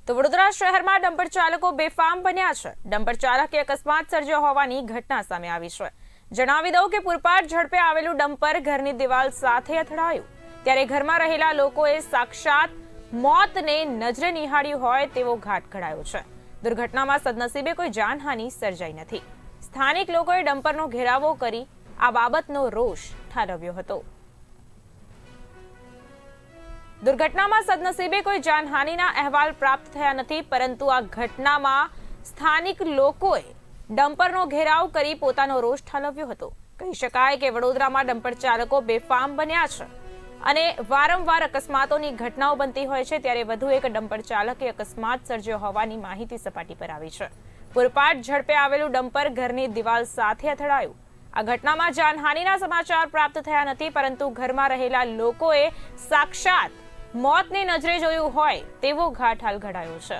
તો વડોદરા શહેરમાં ડમ્પર ચાલકો બેફામ બન્યા છે। ડમ્પર ચાલકે અકસ્માત સર્જ્યો હોવાની ઘટના સામે આવી છે। જણાવી દઉં કે પૂરપાટ ઝડપે આવેલું ડમ્પર ઘરની દિવાલ સાથે અથડાયું, ત્યારે ઘરમાં રહેલા લોકોએ સાક્ષાત મોતને નજરે નિહાળ્યું હોય તેવો ઘાટ ઘડાયો છે। દુર્ઘટનામાં સદનસીબે કોઈ જાનહાનિ સર્જાઈ નથી। સ્થાનિક લોકોએ ડમ્પરનો ઘેરાવો કરી આ બાબતનો રોષ ઠાલવ્યો હતો। દુર્ઘટનામાં સદનસીબે કોઈ જાનહાનિના અહેવાલ પ્રાપ્ત થયા નથી, પરંતુ આ ઘટનામાં સ્થાનિક લોકોએ ડમ્પરનો ઘેરાવ કરી પોતાનો રોષ ઠાલવ્યો હતો। કહી શકાય કે વડોદરામાં ડમ્પર ચાલકો બેફામ બન્યા છે અને વારંવાર અકસ્માતોની ઘટનાઓ બનતી હોય છે, ત્યારે વધુ એક ડમ્પર ચાલકે અકસ્માત સર્જ્યો હોવાની માહિતી સપાટી પર આવી છે। પૂરપાટ ઝડપે આવેલું ડમ્પર ઘરની દિવાલ સાથે અથડાયું। આ ઘટનામાં જાનહાનિના સમાચાર પ્રાપ્ત થયા નથી, પરંતુ ઘરમાં રહેલા લોકોએ સાક્ષાત મોતને નજરે જોયું હોય તેવો ઘાટ હાલ ઘડાયો છે।